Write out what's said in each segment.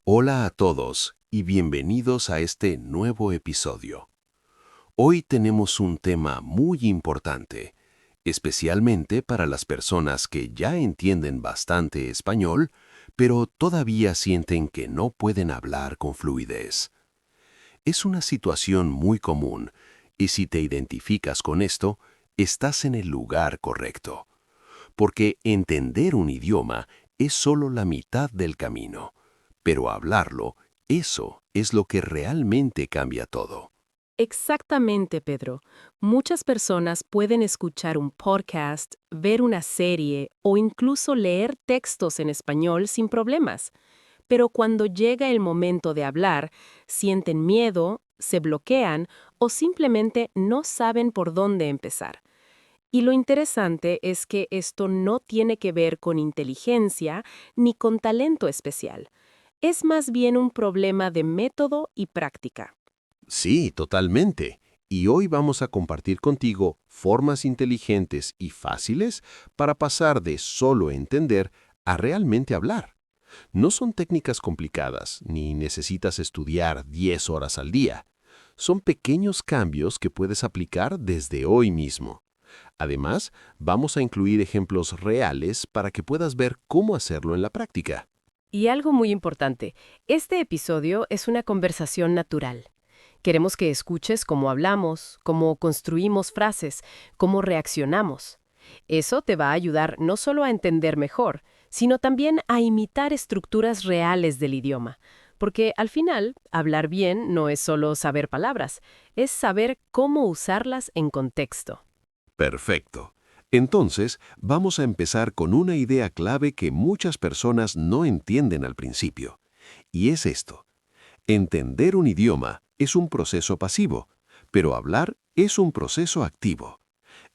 Hola a todos y bienvenidos a este nuevo episodio. Hoy tenemos un tema muy importante, especialmente para las personas que ya entienden bastante español, pero todavía sienten que no pueden hablar con fluidez. Es una situación muy común y si te identificas con esto, estás en el lugar correcto, porque entender un idioma es solo la mitad del camino. Pero hablarlo, eso es lo que realmente cambia todo. Exactamente, Pedro. Muchas personas pueden escuchar un podcast, ver una serie o incluso leer textos en español sin problemas. Pero cuando llega el momento de hablar, sienten miedo, se bloquean o simplemente no saben por dónde empezar. Y lo interesante es que esto no tiene que ver con inteligencia ni con talento especial. Es más bien un problema de método y práctica. Sí, totalmente. Y hoy vamos a compartir contigo formas inteligentes y fáciles para pasar de solo entender a realmente hablar. No son técnicas complicadas, ni necesitas estudiar 10 horas al día. Son pequeños cambios que puedes aplicar desde hoy mismo. Además, vamos a incluir ejemplos reales para que puedas ver cómo hacerlo en la práctica. Y algo muy importante, este episodio es una conversación natural. Queremos que escuches cómo hablamos, cómo construimos frases, cómo reaccionamos. Eso te va a ayudar no solo a entender mejor, sino también a imitar estructuras reales del idioma. Porque al final, hablar bien no es solo saber palabras, es saber cómo usarlas en contexto. Perfecto. Entonces, vamos a empezar con una idea clave que muchas personas no entienden al principio. Y es esto. Entender un idioma es un proceso pasivo, pero hablar es un proceso activo.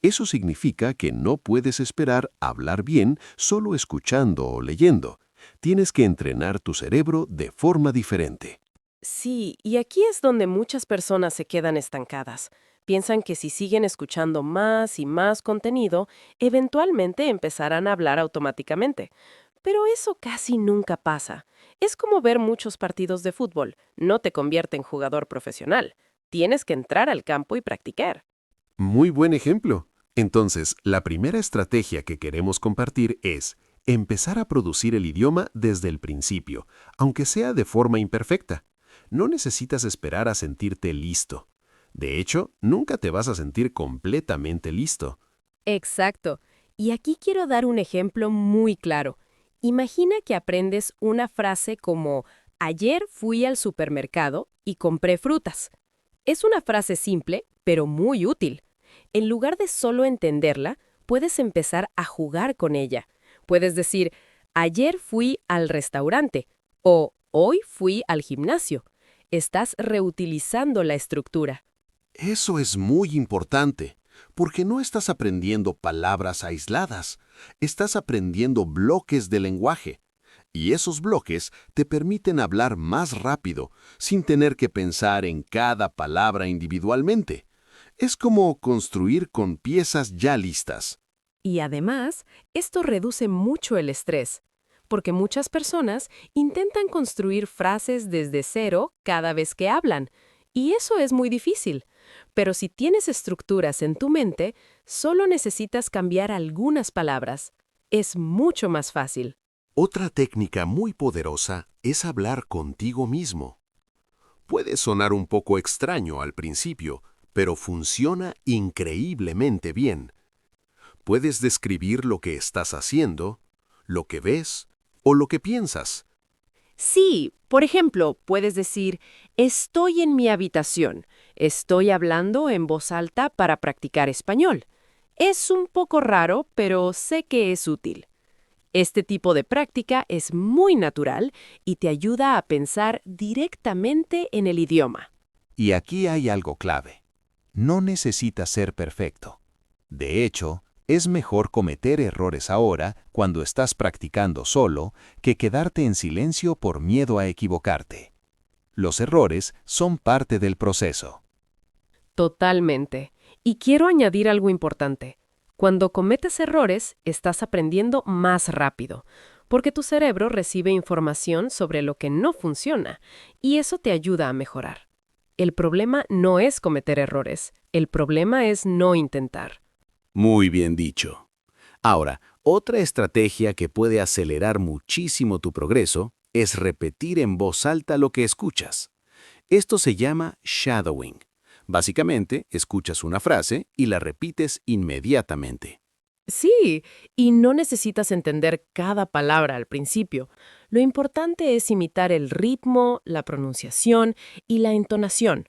Eso significa que no puedes esperar hablar bien solo escuchando o leyendo. Tienes que entrenar tu cerebro de forma diferente. Sí, y aquí es donde muchas personas se quedan estancadas. Piensan que si siguen escuchando más y más contenido, eventualmente empezarán a hablar automáticamente. Pero eso casi nunca pasa. Es como ver muchos partidos de fútbol. No te convierte en jugador profesional. Tienes que entrar al campo y practicar. Muy buen ejemplo. Entonces, la primera estrategia que queremos compartir es empezar a producir el idioma desde el principio, aunque sea de forma imperfecta. No necesitas esperar a sentirte listo. De hecho, nunca te vas a sentir completamente listo. Exacto. Y aquí quiero dar un ejemplo muy claro. Imagina que aprendes una frase como ayer fui al supermercado y compré frutas. Es una frase simple, pero muy útil. En lugar de solo entenderla, puedes empezar a jugar con ella. Puedes decir, ayer fui al restaurante o hoy fui al gimnasio. Estás reutilizando la estructura. Eso es muy importante, porque no estás aprendiendo palabras aisladas, estás aprendiendo bloques de lenguaje. Y esos bloques te permiten hablar más rápido, sin tener que pensar en cada palabra individualmente. Es como construir con piezas ya listas. Y además, esto reduce mucho el estrés, porque muchas personas intentan construir frases desde cero cada vez que hablan, y eso es muy difícil. Pero si tienes estructuras en tu mente, solo necesitas cambiar algunas palabras. Es mucho más fácil. Otra técnica muy poderosa es hablar contigo mismo. Puede sonar un poco extraño al principio, pero funciona increíblemente bien. Puedes describir lo que estás haciendo, lo que ves o lo que piensas. Sí, por ejemplo, puedes decir, estoy en mi habitación, estoy hablando en voz alta para practicar español. Es un poco raro, pero sé que es útil. Este tipo de práctica es muy natural y te ayuda a pensar directamente en el idioma. Y aquí hay algo clave. No necesitas ser perfecto. De hecho, es mejor cometer errores ahora, cuando estás practicando solo, que quedarte en silencio por miedo a equivocarte. Los errores son parte del proceso. Totalmente. Y quiero añadir algo importante. Cuando cometes errores, estás aprendiendo más rápido. porque tu cerebro recibe información sobre lo que no funciona y eso te ayuda a mejorar. El problema no es cometer errores, el problema es no intentar. Muy bien dicho. Ahora, otra estrategia que puede acelerar muchísimo tu progreso es repetir en voz alta lo que escuchas. Esto se llama shadowing. Básicamente, escuchas una frase y la repites inmediatamente. Sí, y no necesitas entender cada palabra al principio. Lo importante es imitar el ritmo, la pronunciación y la entonación.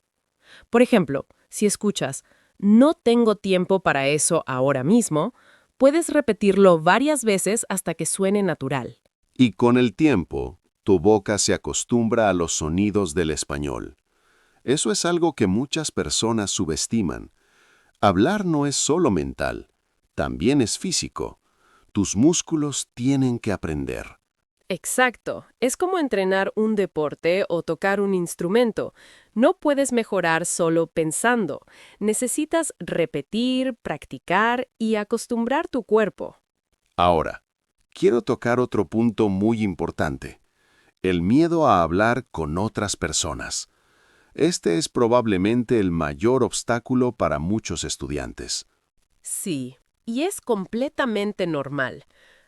Por ejemplo, si escuchas, no tengo tiempo para eso ahora mismo, puedes repetirlo varias veces hasta que suene natural. Y con el tiempo, tu boca se acostumbra a los sonidos del español. Eso es algo que muchas personas subestiman. Hablar no es solo mental, también es físico. Tus músculos tienen que aprender. Exacto, es como entrenar un deporte o tocar un instrumento. No puedes mejorar solo pensando. Necesitas repetir, practicar y acostumbrar tu cuerpo. Ahora, quiero tocar otro punto muy importante: el miedo a hablar con otras personas. Este es probablemente el mayor obstáculo para muchos estudiantes. Sí, y es completamente normal.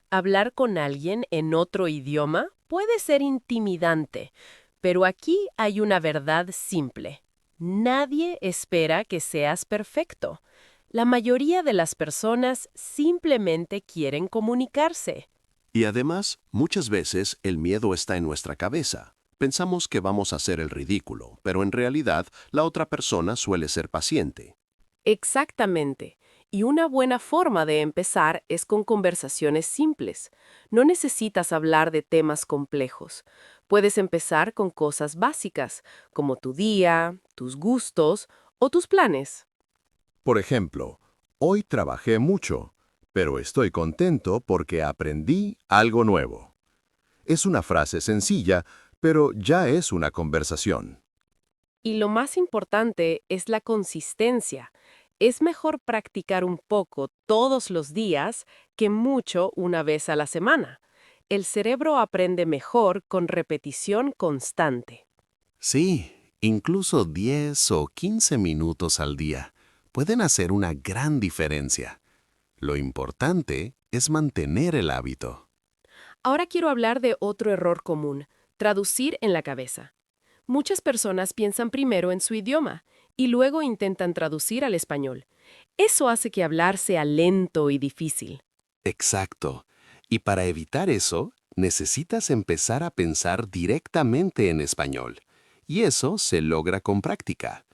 Hablar con alguien en otro idioma puede ser intimidante, pero aquí hay una verdad simple. Nadie espera que seas perfecto. La mayoría de las personas simplemente quieren comunicarse. Y además, muchas veces el miedo está en nuestra cabeza. Pensamos que vamos a hacer el ridículo, pero en realidad la otra persona suele ser paciente. Exactamente. Y una buena forma de empezar es con conversaciones simples. No necesitas hablar de temas complejos. Puedes empezar con cosas básicas, como tu día, tus gustos o tus planes. Por ejemplo, hoy trabajé mucho, pero estoy contento porque aprendí algo nuevo. Es una frase sencilla, pero ya es una conversación. Y lo más importante es la consistencia. Es mejor practicar un poco todos los días que mucho una vez a la semana. El cerebro aprende mejor con repetición constante. Sí, incluso 10 o 15 minutos al día pueden hacer una gran diferencia. Lo importante es mantener el hábito. Ahora quiero hablar de otro error común, traducir en la cabeza. Muchas personas piensan primero en su idioma y luego intentan traducir al español. Eso hace que hablar sea lento y difícil. Exacto. Y para evitar eso, necesitas empezar a pensar directamente en español. Y eso se logra con práctica.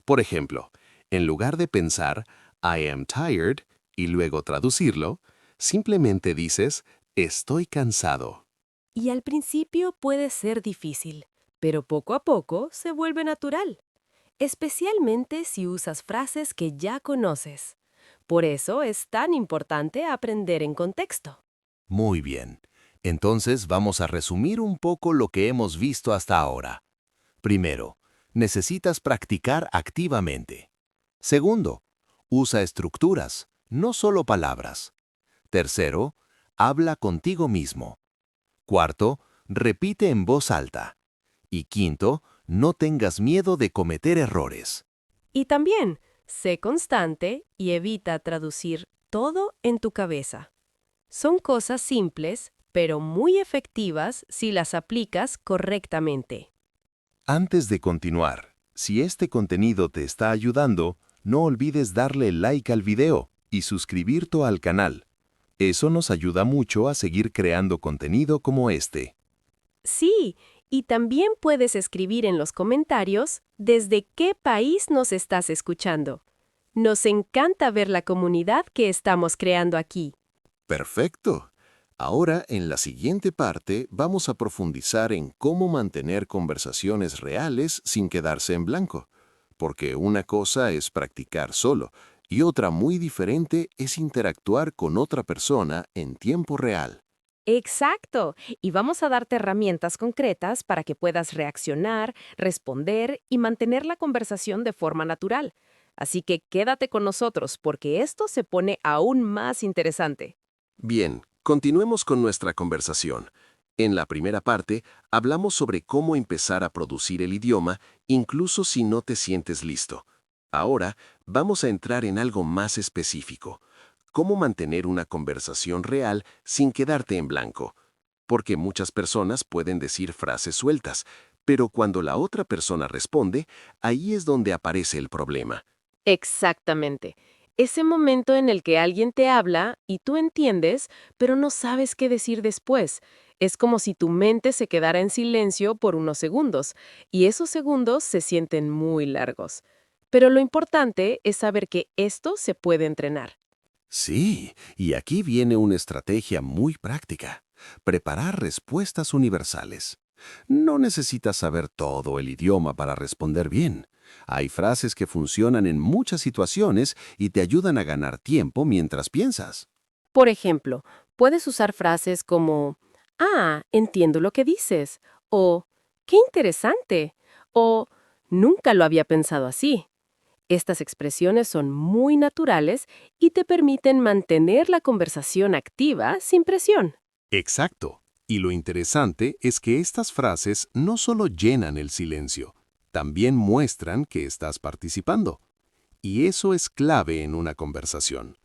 Por ejemplo, en lugar de pensar I am tired y luego traducirlo, simplemente dices estoy cansado. Y al principio puede ser difícil, pero poco a poco se vuelve natural, especialmente si usas frases que ya conoces. Por eso es tan importante aprender en contexto. Muy bien. Entonces vamos a resumir un poco lo que hemos visto hasta ahora. Primero, necesitas practicar activamente. Segundo, usa estructuras, no solo palabras. Tercero, habla contigo mismo. Cuarto, repite en voz alta. Y quinto, no tengas miedo de cometer errores. Y también, sé constante y evita traducir todo en tu cabeza. Son cosas simples, pero muy efectivas si las aplicas correctamente. Antes de continuar, si este contenido te está ayudando, no olvides darle like al video y suscribirte al canal. Eso nos ayuda mucho a seguir creando contenido como este. Sí, y también puedes escribir en los comentarios desde qué país nos estás escuchando. Nos encanta ver la comunidad que estamos creando aquí. Perfecto. Ahora, en la siguiente parte, vamos a profundizar en cómo mantener conversaciones reales sin quedarse en blanco. Porque una cosa es practicar solo y otra muy diferente es interactuar con otra persona en tiempo real. Exacto. Y vamos a darte herramientas concretas para que puedas reaccionar, responder y mantener la conversación de forma natural. Así que quédate con nosotros porque esto se pone aún más interesante. Bien, Continuemos con nuestra conversación. En la primera parte, hablamos sobre cómo empezar a producir el idioma incluso si no te sientes listo. Ahora, vamos a entrar en algo más específico. Cómo mantener una conversación real sin quedarte en blanco. Porque muchas personas pueden decir frases sueltas, pero cuando la otra persona responde, ahí es donde aparece el problema. Exactamente. Ese momento en el que alguien te habla y tú entiendes, pero no sabes qué decir después. Es como si tu mente se quedara en silencio por unos segundos, y esos segundos se sienten muy largos. Pero lo importante es saber que esto se puede entrenar. Sí, y aquí viene una estrategia muy práctica. Preparar respuestas universales. No necesitas saber todo el idioma para responder bien. Hay frases que funcionan en muchas situaciones y te ayudan a ganar tiempo mientras piensas. Por ejemplo, puedes usar frases como, ah, entiendo lo que dices, o qué interesante, o nunca lo había pensado así. Estas expresiones son muy naturales y te permiten mantener la conversación activa sin presión. Exacto. Y lo interesante es que estas frases no solo llenan el silencio, también muestran que estás participando. Y eso es clave en una conversación.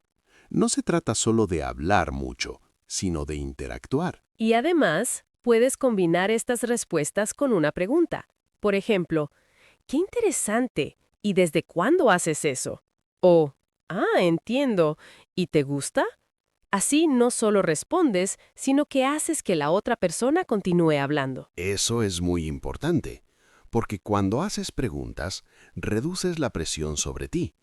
No se trata solo de hablar mucho, sino de interactuar. Y además, puedes combinar estas respuestas con una pregunta. Por ejemplo, qué interesante. ¿Y desde cuándo haces eso? O, ah, entiendo. ¿Y te gusta? Así no solo respondes, sino que haces que la otra persona continúe hablando. Eso es muy importante, porque cuando haces preguntas, reduces la presión sobre ti.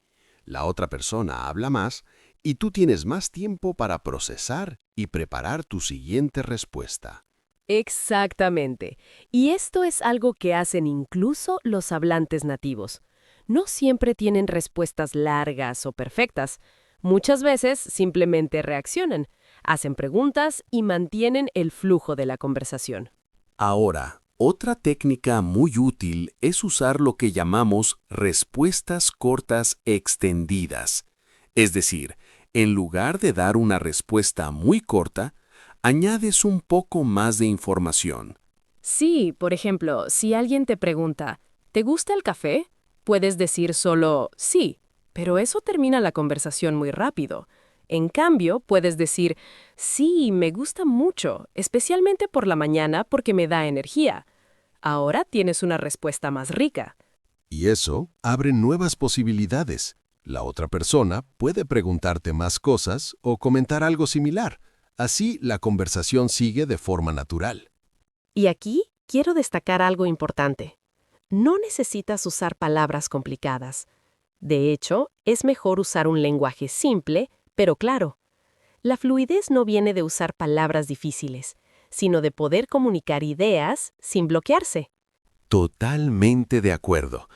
La otra persona habla más y tú tienes más tiempo para procesar y preparar tu siguiente respuesta. Exactamente. Y esto es algo que hacen incluso los hablantes nativos. No siempre tienen respuestas largas o perfectas. Muchas veces simplemente reaccionan, hacen preguntas y mantienen el flujo de la conversación. Ahora, otra técnica muy útil es usar lo que llamamos respuestas cortas extendidas. Es decir, en lugar de dar una respuesta muy corta, añades un poco más de información. Sí, por ejemplo, si alguien te pregunta, ¿te gusta el café? Puedes decir solo sí, pero eso termina la conversación muy rápido. En cambio, puedes decir, sí, me gusta mucho, especialmente por la mañana porque me da energía. Ahora tienes una respuesta más rica. Y eso abre nuevas posibilidades. La otra persona puede preguntarte más cosas o comentar algo similar. Así la conversación sigue de forma natural. Y aquí quiero destacar algo importante. No necesitas usar palabras complicadas. De hecho, es mejor usar un lenguaje simple, pero claro. La fluidez no viene de usar palabras difíciles, sino de poder comunicar ideas sin bloquearse. Totalmente de acuerdo.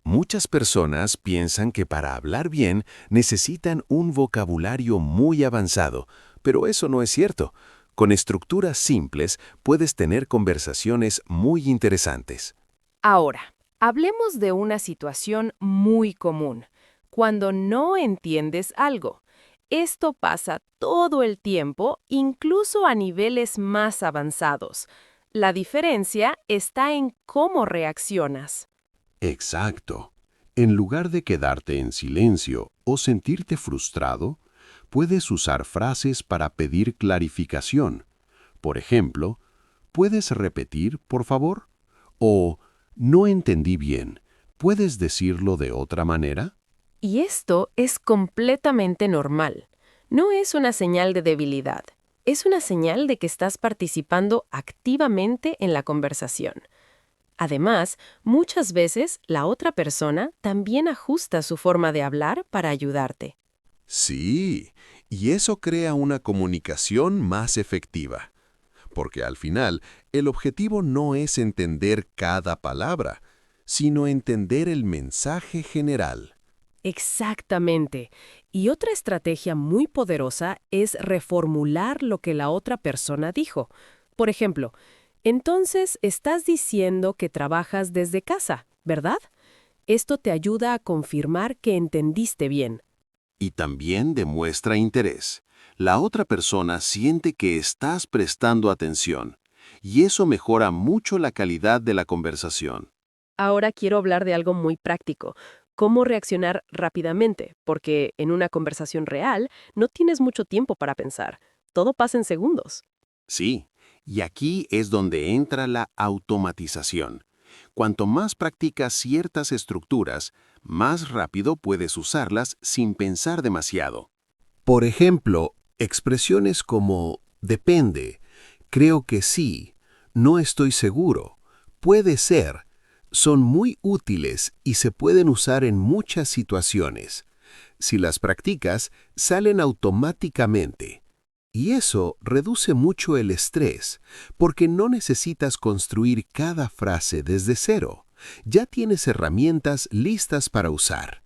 Muchas personas piensan que para hablar bien necesitan un vocabulario muy avanzado, pero eso no es cierto. Con estructuras simples puedes tener conversaciones muy interesantes. Ahora, hablemos de una situación muy común, cuando no entiendes algo. Esto pasa todo el tiempo, incluso a niveles más avanzados. La diferencia está en cómo reaccionas. Exacto. En lugar de quedarte en silencio o sentirte frustrado, puedes usar frases para pedir clarificación. Por ejemplo, ¿puedes repetir, por favor? O, no entendí bien, ¿puedes decirlo de otra manera? Y esto es completamente normal. No es una señal de debilidad. Es una señal de que estás participando activamente en la conversación. Además, muchas veces la otra persona también ajusta su forma de hablar para ayudarte. Sí, y eso crea una comunicación más efectiva. Porque al final, el objetivo no es entender cada palabra, sino entender el mensaje general. Exactamente. Y otra estrategia muy poderosa es reformular lo que la otra persona dijo. Por ejemplo, entonces estás diciendo que trabajas desde casa, ¿verdad? Esto te ayuda a confirmar que entendiste bien. Y también demuestra interés. La otra persona siente que estás prestando atención, y eso mejora mucho la calidad de la conversación. Ahora quiero hablar de algo muy práctico, cómo reaccionar rápidamente, porque en una conversación real no tienes mucho tiempo para pensar. Todo pasa en segundos. Sí, y aquí es donde entra la automatización. Cuanto más practicas ciertas estructuras, más rápido puedes usarlas sin pensar demasiado. Por ejemplo, expresiones como depende, creo que sí, no estoy seguro, puede ser, son muy útiles y se pueden usar en muchas situaciones. Si las practicas, salen automáticamente. Y eso reduce mucho el estrés, porque no necesitas construir cada frase desde cero. Ya tienes herramientas listas para usar.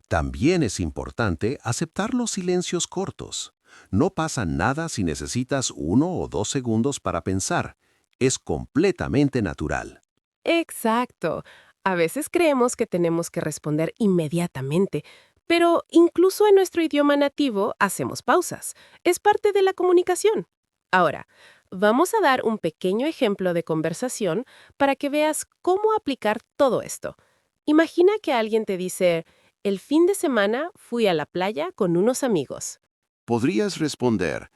También es importante aceptar los silencios cortos. No pasa nada si necesitas 1 o 2 segundos para pensar. Es completamente natural. Exacto. A veces creemos que tenemos que responder inmediatamente, pero incluso en nuestro idioma nativo hacemos pausas. Es parte de la comunicación. Ahora, vamos a dar un pequeño ejemplo de conversación para que veas cómo aplicar todo esto. Imagina que alguien te dice, el fin de semana fui a la playa con unos amigos. Podrías responder,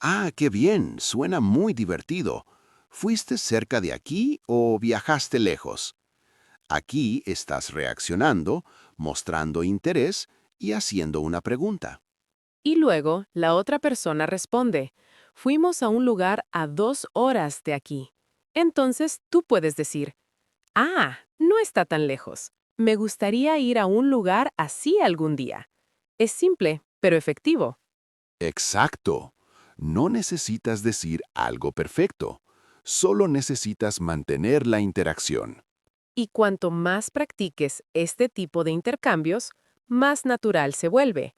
ah, qué bien, suena muy divertido. ¿Fuiste cerca de aquí o viajaste lejos? Aquí estás reaccionando, mostrando interés y haciendo una pregunta. Y luego la otra persona responde, fuimos a un lugar a 2 horas de aquí. Entonces tú puedes decir, ah, no está tan lejos. Me gustaría ir a un lugar así algún día. Es simple, pero efectivo. Exacto. No necesitas decir algo perfecto. Solo necesitas mantener la interacción. Y cuanto más practiques este tipo de intercambios, más natural se vuelve.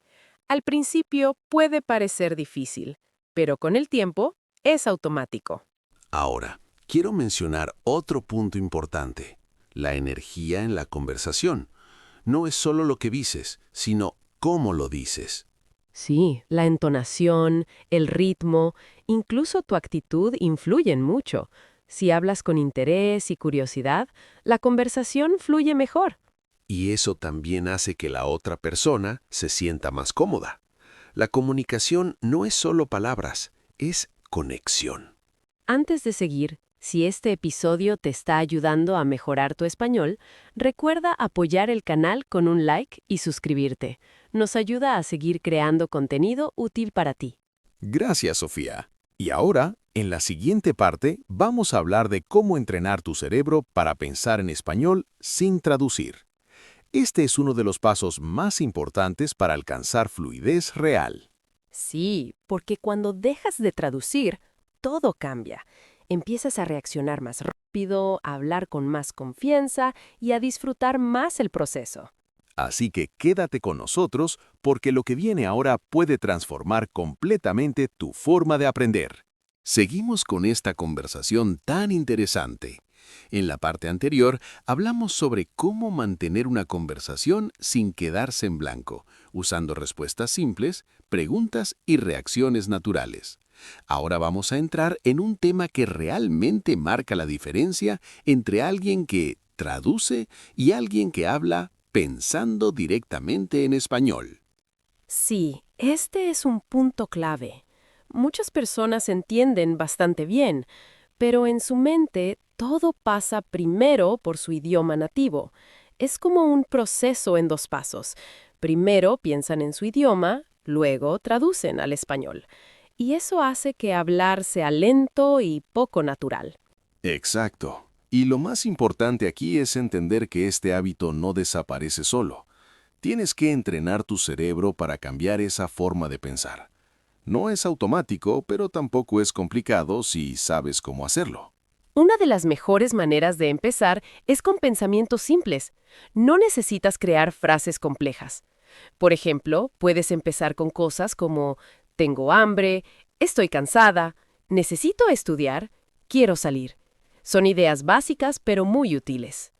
Al principio puede parecer difícil, pero con el tiempo es automático. Ahora, quiero mencionar otro punto importante, la energía en la conversación. No es solo lo que dices, sino cómo lo dices. Sí, la entonación, el ritmo, incluso tu actitud influyen mucho. Si hablas con interés y curiosidad, la conversación fluye mejor. Y eso también hace que la otra persona se sienta más cómoda. La comunicación no es solo palabras, es conexión. Antes de seguir, si este episodio te está ayudando a mejorar tu español, recuerda apoyar el canal con un like y suscribirte. Nos ayuda a seguir creando contenido útil para ti. Gracias, Sofía. Y ahora, en la siguiente parte, vamos a hablar de cómo entrenar tu cerebro para pensar en español sin traducir. Este es uno de los pasos más importantes para alcanzar fluidez real. Sí, porque cuando dejas de traducir, todo cambia. Empiezas a reaccionar más rápido, a hablar con más confianza y a disfrutar más el proceso. Así que quédate con nosotros porque lo que viene ahora puede transformar completamente tu forma de aprender. Seguimos con esta conversación tan interesante. En la parte anterior hablamos sobre cómo mantener una conversación sin quedarse en blanco, usando respuestas simples, preguntas y reacciones naturales. Ahora vamos a entrar en un tema que realmente marca la diferencia entre alguien que traduce y alguien que habla pensando directamente en español. Sí, este es un punto clave. Muchas personas entienden bastante bien, pero en su mente todo pasa primero por su idioma nativo. Es como un proceso en 2 pasos. Primero piensan en su idioma, luego traducen al español. Y eso hace que hablar sea lento y poco natural. Exacto. Y lo más importante aquí es entender que este hábito no desaparece solo. Tienes que entrenar tu cerebro para cambiar esa forma de pensar. No es automático, pero tampoco es complicado si sabes cómo hacerlo. Una de las mejores maneras de empezar es con pensamientos simples. No necesitas crear frases complejas. Por ejemplo, puedes empezar con cosas como tengo hambre, estoy cansada, necesito estudiar, quiero salir. Son ideas básicas pero muy útiles.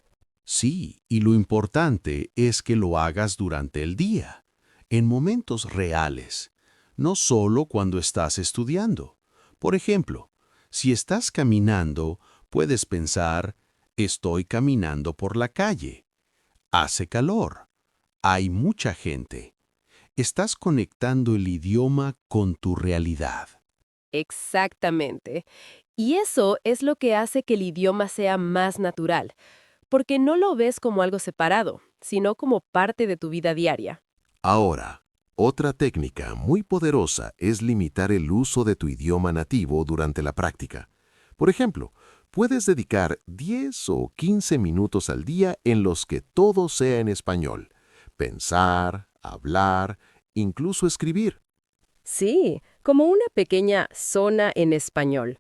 Sí, y lo importante es que lo hagas durante el día, en momentos reales. no solo cuando estás estudiando. Por ejemplo, si estás caminando, puedes pensar, estoy caminando por la calle. Hace calor. Hay mucha gente. Estás conectando el idioma con tu realidad. Exactamente. Y eso es lo que hace que el idioma sea más natural, porque no lo ves como algo separado, sino como parte de tu vida diaria. Ahora, otra técnica muy poderosa es limitar el uso de tu idioma nativo durante la práctica. Por ejemplo, puedes dedicar 10 o 15 minutos al día en los que todo sea en español. Pensar, hablar, incluso escribir. Sí, como una pequeña zona en español.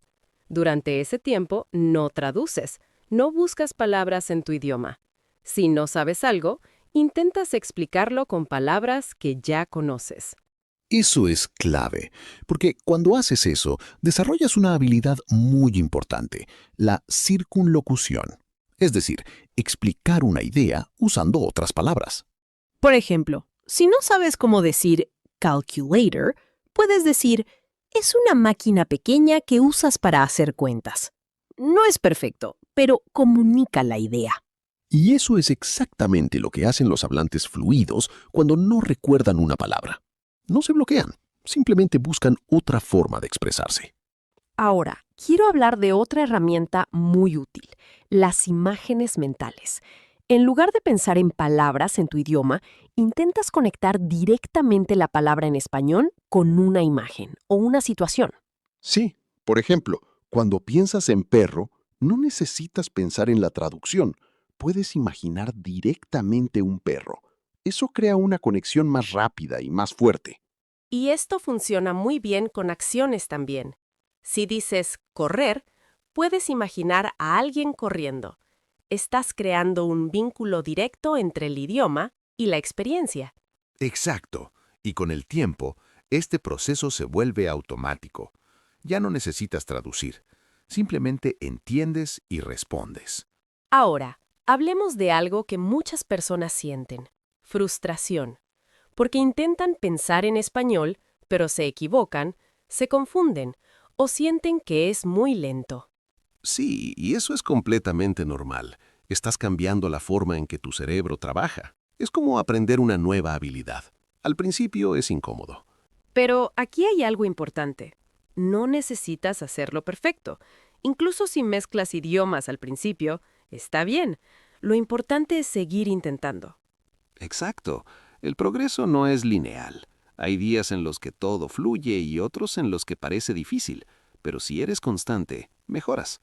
Durante ese tiempo no traduces, no buscas palabras en tu idioma. Si no sabes algo, intentas explicarlo con palabras que ya conoces. Eso es clave, porque cuando haces eso, desarrollas una habilidad muy importante, la circunlocución. Es decir, explicar una idea usando otras palabras. Por ejemplo, si no sabes cómo decir calculator, puedes decir, es una máquina pequeña que usas para hacer cuentas. No es perfecto, pero comunica la idea. Y eso es exactamente lo que hacen los hablantes fluidos cuando no recuerdan una palabra. No se bloquean, simplemente buscan otra forma de expresarse. Ahora, quiero hablar de otra herramienta muy útil, las imágenes mentales. En lugar de pensar en palabras en tu idioma, intentas conectar directamente la palabra en español con una imagen o una situación. Sí, por ejemplo, cuando piensas en perro, no necesitas pensar en la traducción. Puedes imaginar directamente un perro. Eso crea una conexión más rápida y más fuerte. Y esto funciona muy bien con acciones también. Si dices correr, puedes imaginar a alguien corriendo. Estás creando un vínculo directo entre el idioma y la experiencia. Exacto. Y con el tiempo, este proceso se vuelve automático. Ya no necesitas traducir. Simplemente entiendes y respondes. Ahora, hablemos de algo que muchas personas sienten: frustración. Porque intentan pensar en español, pero se equivocan, se confunden o sienten que es muy lento. Sí, y eso es completamente normal. Estás cambiando la forma en que tu cerebro trabaja. Es como aprender una nueva habilidad. Al principio es incómodo. Pero aquí hay algo importante. No necesitas hacerlo perfecto. Incluso si mezclas idiomas al principio, está bien. Lo importante es seguir intentando. Exacto. El progreso no es lineal. Hay días en los que todo fluye y otros en los que parece difícil. Pero si eres constante, mejoras.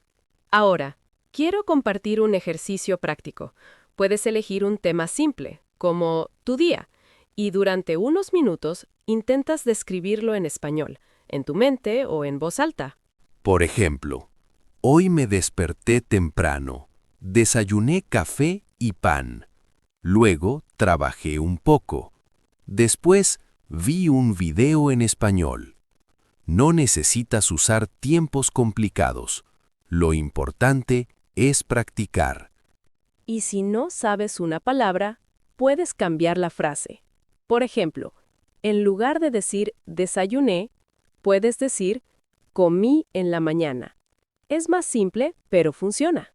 Ahora, quiero compartir un ejercicio práctico. Puedes elegir un tema simple, como tu día, y durante unos minutos intentas describirlo en español, en tu mente o en voz alta. Por ejemplo, hoy me desperté temprano, desayuné café y pan. Luego trabajé un poco. Después vi un video en español. No necesitas usar tiempos complicados. Lo importante es practicar. Y si no sabes una palabra, puedes cambiar la frase. Por ejemplo, en lugar de decir desayuné, puedes decir comí en la mañana. Es más simple, pero funciona.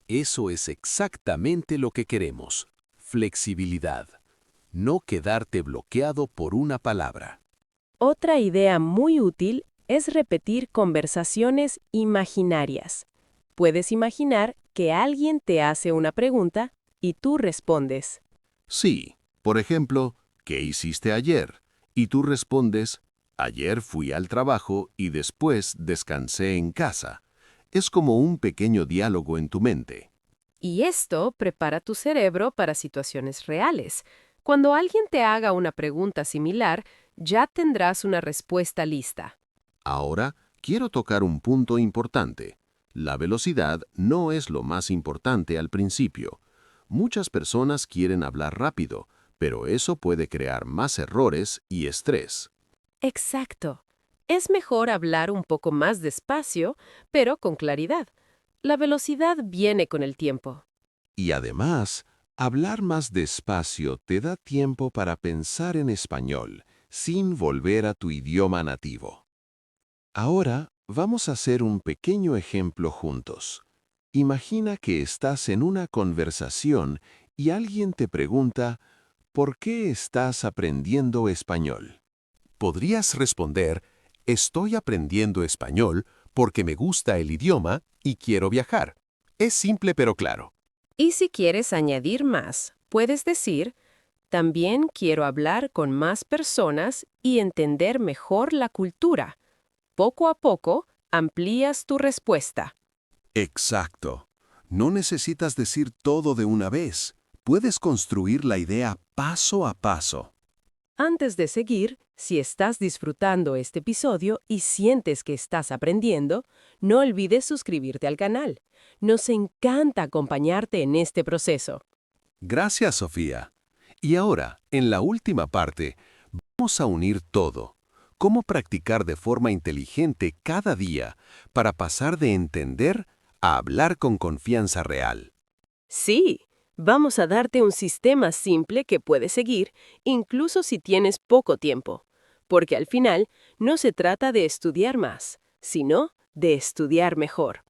Eso es exactamente lo que queremos. Flexibilidad. No quedarte bloqueado por una palabra. Otra idea muy útil es repetir conversaciones imaginarias. Puedes imaginar que alguien te hace una pregunta y tú respondes. Sí, por ejemplo, ¿qué hiciste ayer? Y tú respondes, ayer fui al trabajo y después descansé en casa. Es como un pequeño diálogo en tu mente. Y esto prepara tu cerebro para situaciones reales. Cuando alguien te haga una pregunta similar, ya tendrás una respuesta lista. Ahora, quiero tocar un punto importante. La velocidad no es lo más importante al principio. Muchas personas quieren hablar rápido, pero eso puede crear más errores y estrés. Exacto. Es mejor hablar un poco más despacio, pero con claridad. La velocidad viene con el tiempo. Y además, hablar más despacio te da tiempo para pensar en español, sin volver a tu idioma nativo. Ahora vamos a hacer un pequeño ejemplo juntos. Imagina que estás en una conversación y alguien te pregunta, ¿por qué estás aprendiendo español? Podrías responder, estoy aprendiendo español porque me gusta el idioma y quiero viajar. Es simple pero claro. Y si quieres añadir más, puedes decir, también quiero hablar con más personas y entender mejor la cultura. Poco a poco, amplías tu respuesta. Exacto. No necesitas decir todo de una vez. Puedes construir la idea paso a paso. Antes de seguir, si estás disfrutando este episodio y sientes que estás aprendiendo, no olvides suscribirte al canal. Nos encanta acompañarte en este proceso. Gracias, Sofía. Y ahora, en la última parte, vamos a unir todo. Cómo practicar de forma inteligente cada día para pasar de entender a hablar con confianza real. Sí, vamos a darte un sistema simple que puedes seguir, incluso si tienes poco tiempo. Porque al final, no se trata de estudiar más, sino de estudiar mejor.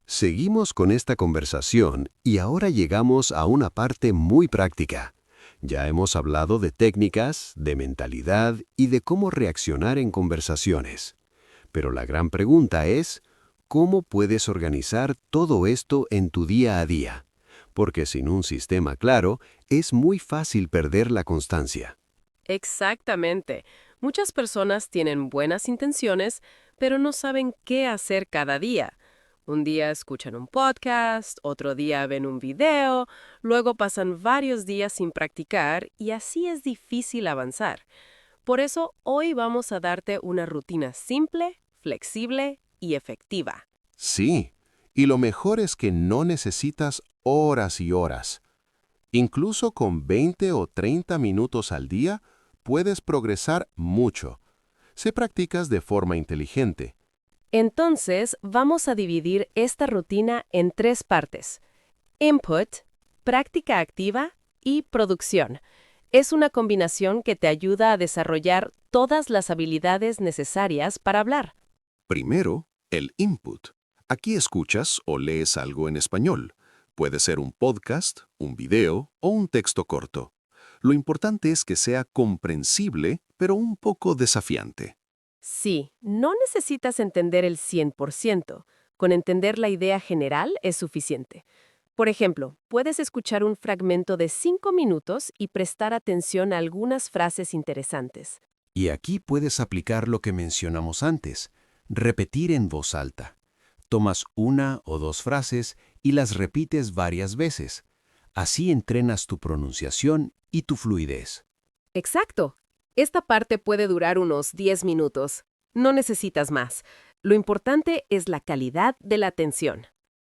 Seguimos con esta conversación y ahora llegamos a una parte muy práctica. Ya hemos hablado de técnicas, de mentalidad y de cómo reaccionar en conversaciones. Pero la gran pregunta es, ¿cómo puedes organizar todo esto en tu día a día? Porque sin un sistema claro, es muy fácil perder la constancia. Exactamente. Muchas personas tienen buenas intenciones, pero no saben qué hacer cada día. Un día escuchan un podcast, otro día ven un video, luego pasan varios días sin practicar y así es difícil avanzar. Por eso hoy vamos a darte una rutina simple, flexible y efectiva. Sí, y lo mejor es que no necesitas horas y horas. Incluso con 20 o 30 minutos al día, puedes progresar mucho. Si practicas de forma inteligente. Entonces, vamos a dividir esta rutina en 3 partes. Input, práctica activa y producción. Es una combinación que te ayuda a desarrollar todas las habilidades necesarias para hablar. Primero, el input. Aquí escuchas o lees algo en español. Puede ser un podcast, un video o un texto corto. Lo importante es que sea comprensible, pero un poco desafiante. Sí, no necesitas entender el 100%. Con entender la idea general es suficiente. Por ejemplo, puedes escuchar un fragmento de 5 minutos y prestar atención a algunas frases interesantes. Y aquí puedes aplicar lo que mencionamos antes, repetir en voz alta. Tomas una o dos frases y las repites varias veces. Así entrenas tu pronunciación y tu fluidez. Exacto. Esta parte puede durar unos 10 minutos. No necesitas más. Lo importante es la calidad de la atención.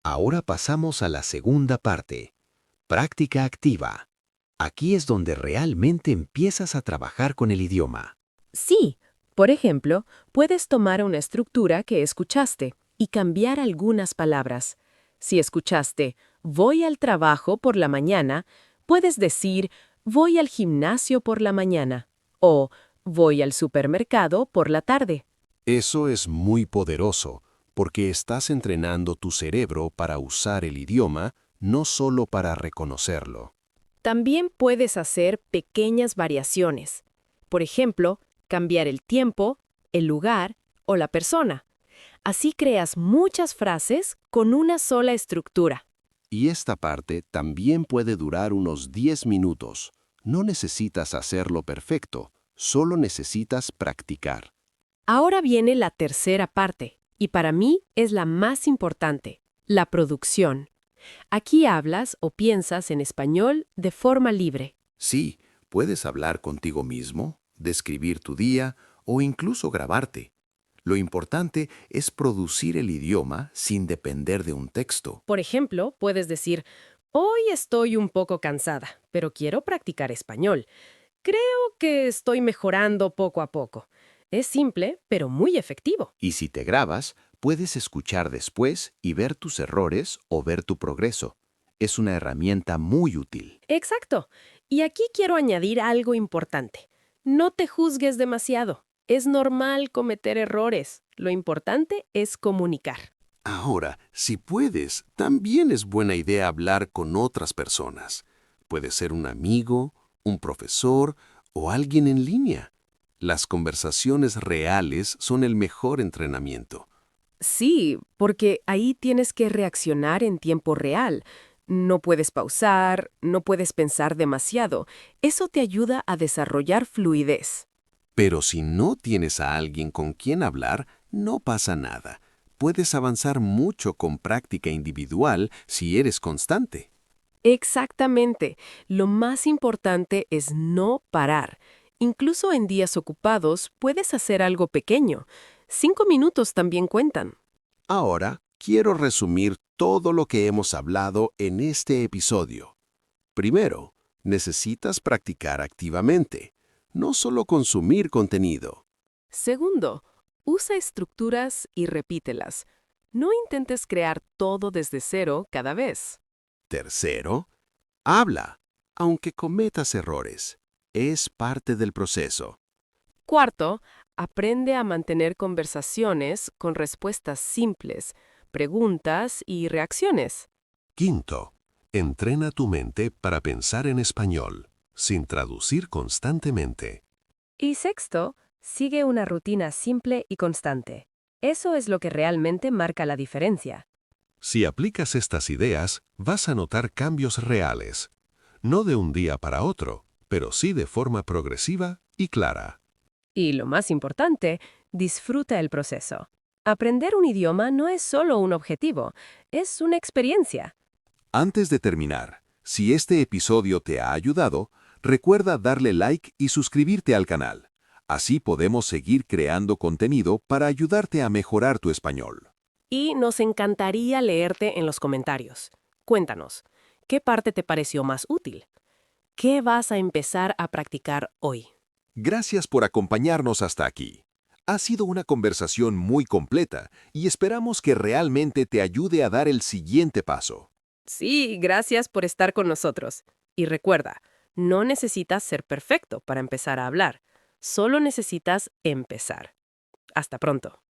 Ahora pasamos a la segunda parte, práctica activa. Aquí es donde realmente empiezas a trabajar con el idioma. Sí, por ejemplo, puedes tomar una estructura que escuchaste y cambiar algunas palabras. Si escuchaste voy al trabajo por la mañana, puedes decir voy al gimnasio por la mañana o voy al supermercado por la tarde. Eso es muy poderoso, porque estás entrenando tu cerebro para usar el idioma, no solo para reconocerlo. También puedes hacer pequeñas variaciones. Por ejemplo, cambiar el tiempo, el lugar o la persona. Así creas muchas frases con una sola estructura. Y esta parte también puede durar unos 10 minutos. No necesitas hacerlo perfecto, solo necesitas practicar. Ahora viene la tercera parte, y para mí es la más importante, la producción. Aquí hablas o piensas en español de forma libre. Sí, puedes hablar contigo mismo, describir tu día o incluso grabarte. Lo importante es producir el idioma sin depender de un texto. Por ejemplo, puedes decir, hoy estoy un poco cansada, pero quiero practicar español. Creo que estoy mejorando poco a poco. Es simple, pero muy efectivo. Y si te grabas, puedes escuchar después y ver tus errores o ver tu progreso. Es una herramienta muy útil. Exacto. Y aquí quiero añadir algo importante. No te juzgues demasiado. Es normal cometer errores. Lo importante es comunicar. Ahora, si puedes, también es buena idea hablar con otras personas. Puede ser un amigo, un profesor o alguien en línea. Las conversaciones reales son el mejor entrenamiento. Sí, porque ahí tienes que reaccionar en tiempo real. No puedes pausar, no puedes pensar demasiado. Eso te ayuda a desarrollar fluidez. Pero si no tienes a alguien con quien hablar, no pasa nada. Puedes avanzar mucho con práctica individual si eres constante. Exactamente. Lo más importante es no parar. Incluso en días ocupados puedes hacer algo pequeño. 5 minutos también cuentan. Ahora, quiero resumir todo lo que hemos hablado en este episodio. Primero, necesitas practicar activamente, no solo consumir contenido. Segundo, usa estructuras y repítelas. No intentes crear todo desde cero cada vez. Tercero, habla, aunque cometas errores. Es parte del proceso. Cuarto, aprende a mantener conversaciones con respuestas simples, preguntas y reacciones. Quinto, entrena tu mente para pensar en español, sin traducir constantemente. Y sexto, sigue una rutina simple y constante. Eso es lo que realmente marca la diferencia. Si aplicas estas ideas, vas a notar cambios reales. No de un día para otro, pero sí de forma progresiva y clara. Y lo más importante, disfruta el proceso. Aprender un idioma no es solo un objetivo, es una experiencia. Antes de terminar, si este episodio te ha ayudado, recuerda darle like y suscribirte al canal. Así podemos seguir creando contenido para ayudarte a mejorar tu español. Y nos encantaría leerte en los comentarios. Cuéntanos, ¿qué parte te pareció más útil? ¿Qué vas a empezar a practicar hoy? Gracias por acompañarnos hasta aquí. Ha sido una conversación muy completa y esperamos que realmente te ayude a dar el siguiente paso. Sí, gracias por estar con nosotros. Y recuerda, no necesitas ser perfecto para empezar a hablar. Solo necesitas empezar. Hasta pronto.